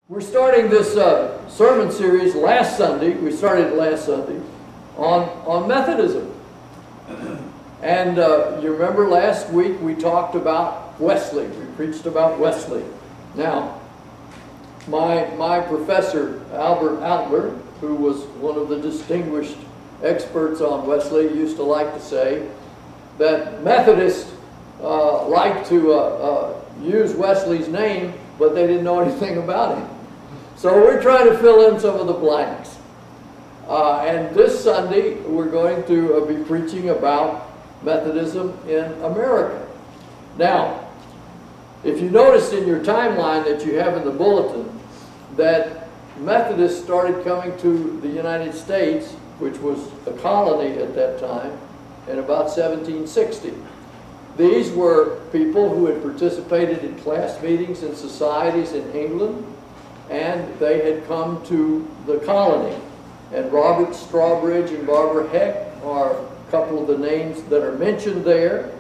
We're starting this sermon series last Sunday. We started last Sunday on Methodism. And you remember last week we talked about Wesley. We preached about Wesley. Now, my professor, Albert Adler, who was one of the distinguished experts on Wesley, used to like to say that Methodists liked to use Wesley's name, but they didn't know anything about him. So we're trying to fill in some of the blanks. And this Sunday, we're going to be preaching about Methodism in America. Now, if you noticed in your timeline that you have in the bulletin, that Methodists started coming to the United States, which was a colony at that time, in about 1760. These were people who had participated in class meetings and societies in England, and they had come to the colony. And Robert Strawbridge and Barbara Heck are a couple of the names that are mentioned there.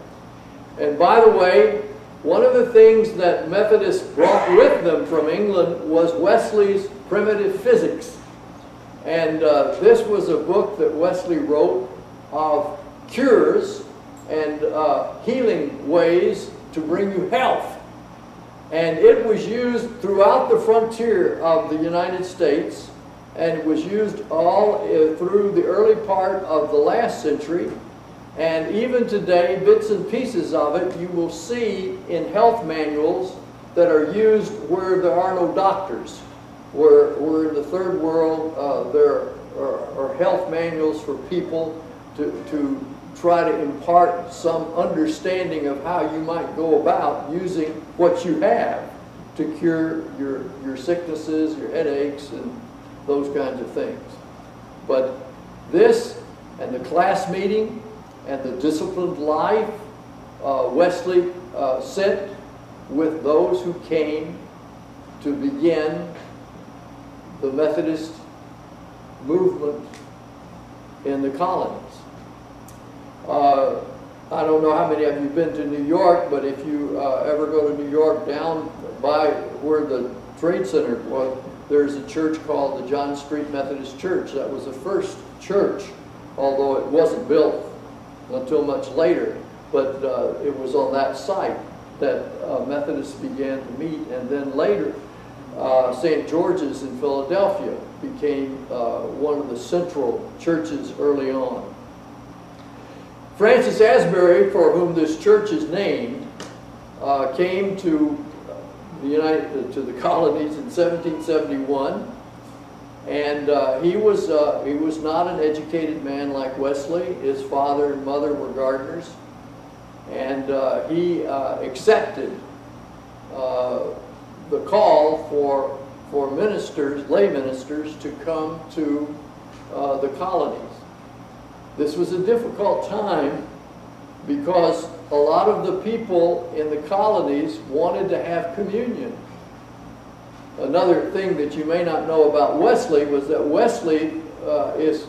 And by the way, one of the things that Methodists brought with them from England was Wesley's Primitive Physics. And this was a book that Wesley wrote of cures and healing ways to bring you health. And it was used throughout the frontier of the United States, and it was used all through the early part of the last century. And even today, bits and pieces of it you will see in health manuals that are used where there are no doctors. Where in the third world, there are health manuals for people to try to impart some understanding of how you might go about using what you have to cure your sicknesses, your headaches, and those kinds of things. But this and the class meeting and the disciplined life, Wesley sent with those who came to begin the Methodist movement in the colonies. I don't know how many of you have been to New York, but if you ever go to New York, down by where the Trade Center was, there's a church called the John Street Methodist Church. That was the first church, although it wasn't built until much later, but it was on that site that Methodists began to meet. And then later, St. George's in Philadelphia became one of the central churches early on. Francis Asbury, for whom this church is named, came to the colonies in 1771, and he was not an educated man like Wesley. His father and mother were gardeners, and he accepted the call for ministers, lay ministers, to come to the colonies. This was a difficult time because a lot of the people in the colonies wanted to have communion. Another thing that you may not know about Wesley was that Wesley is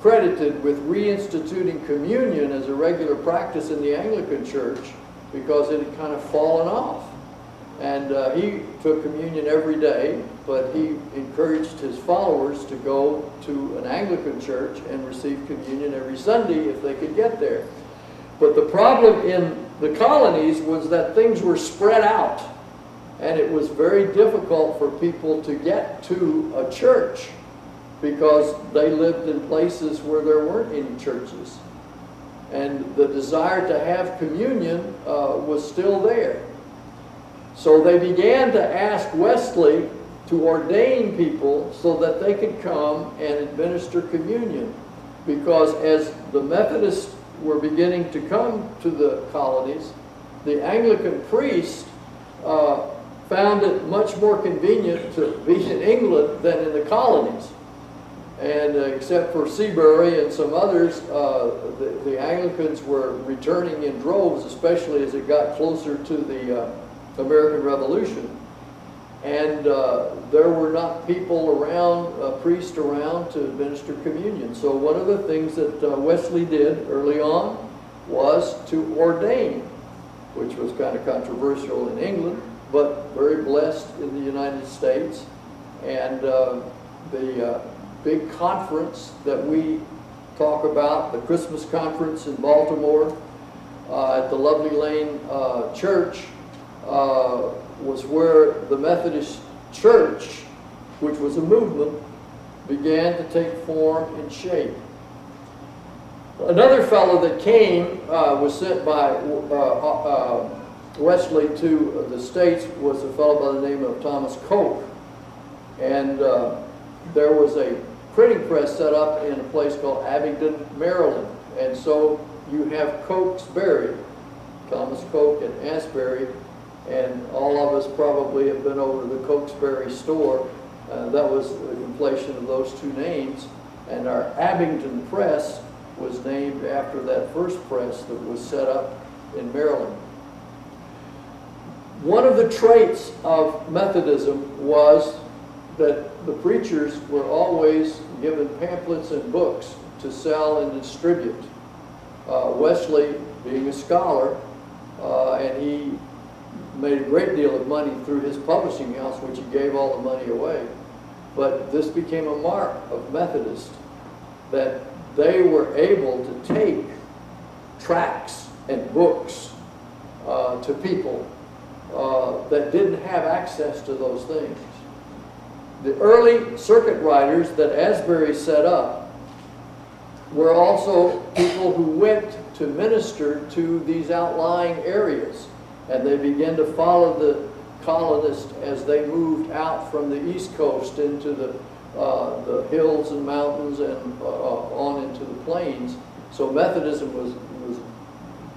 credited with reinstituting communion as a regular practice in the Anglican Church because it had kind of fallen off. And he took communion every day, but he encouraged his followers to go to an Anglican church and receive communion every Sunday if they could get there. But the problem in the colonies was that things were spread out, and it was very difficult for people to get to a church because they lived in places where there weren't any churches. And the desire to have communion was still there. So they began to ask Wesley to ordain people so that they could come and administer communion. Because as the Methodists were beginning to come to the colonies, the Anglican priest found it much more convenient to be in England than in the colonies. And except for Seabury and some others, the Anglicans were returning in droves, especially as it got closer to the American Revolution. And there were not people around, priests around to administer communion. So one of the things that Wesley did early on was to ordain, which was kind of controversial in England, but very blessed in the United States. And the big conference that we talk about, the Christmas conference in Baltimore at the Lovely Lane Church, was where the Methodist Church, which was a movement, began to take form and shape. Another fellow that came, was sent by Wesley to the States, was a fellow by the name of Thomas Coke. And there was a printing press set up in a place called Abingdon, Maryland. And so you have Cokesbury, Thomas Coke and Asbury, and all of us probably have been over to the Cokesbury store. That was the conflation of those two names. And our Abingdon press was named after that first press that was set up in Maryland. One of the traits of Methodism was that the preachers were always given pamphlets and books to sell and distribute. Wesley, being a scholar, and he made a great deal of money through his publishing house, which he gave all the money away. But this became a mark of Methodist, that they were able to take tracts and books to people that didn't have access to those things. The early circuit riders that Asbury set up were also people who went to minister to these outlying areas, and they began to follow the colonists as they moved out from the East Coast into the hills and mountains and on into the plains. So Methodism was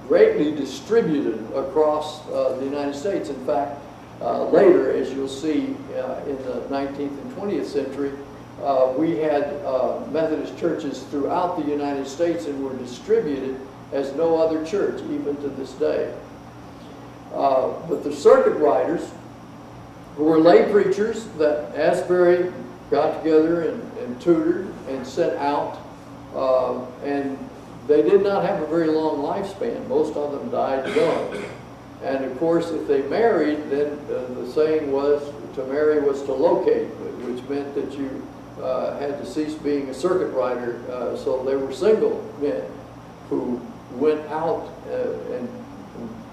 greatly distributed across the United States. In fact, later, as you'll see in the 19th and 20th century, we had Methodist churches throughout the United States and were distributed as no other church, even to this day. But the circuit riders, who were lay preachers that Asbury got together and tutored and sent out, and they did not have a very long lifespan. Most of them died young. And of course, if they married, then the saying was, to marry was to locate, which meant that you had to cease being a circuit rider. So they were single men who went out and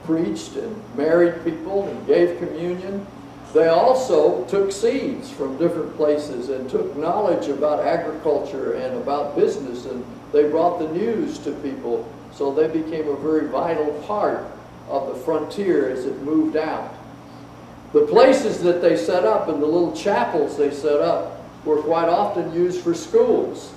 preached and married people and gave communion. They also took seeds from different places and took knowledge about agriculture and about business, and they brought the news to people. So they became a very vital part of the frontier as it moved out. The places that they set up and the little chapels they set up were quite often used for schools,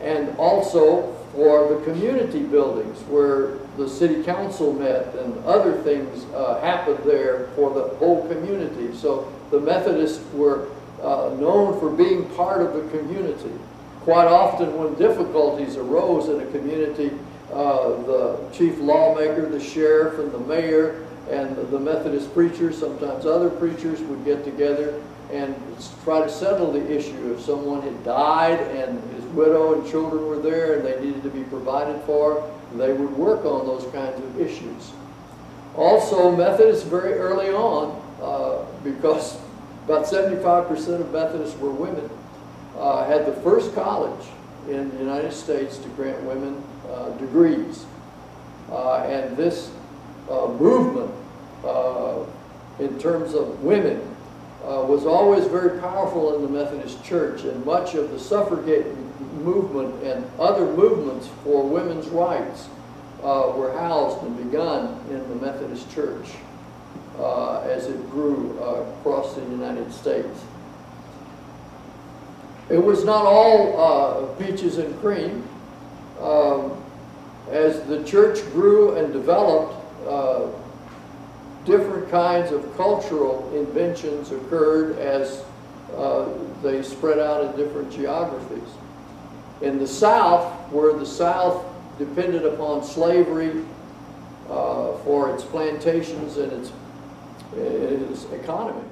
and also for the community buildings where the city council met and other things happened there for the whole community. So the Methodists were known for being part of the community. Quite often when difficulties arose in a community, the chief lawmaker, the sheriff, and the mayor, and the Methodist preachers, sometimes other preachers, would get together and try to settle the issue. If someone had died and his widow and children were there and they needed to be provided for, they would work on those kinds of issues. Also, Methodists very early on, because about 75% of Methodists were women, had the first college in the United States to grant women degrees. And this movement in terms of women was always very powerful in the Methodist Church, and much of the suffragette movement and other movements for women's rights were housed and begun in the Methodist Church as it grew across the United States. It was not all peaches and cream. As the church grew and developed, different kinds of cultural inventions occurred as they spread out in different geographies. In the South, where the South depended upon slavery for its plantations and its economy,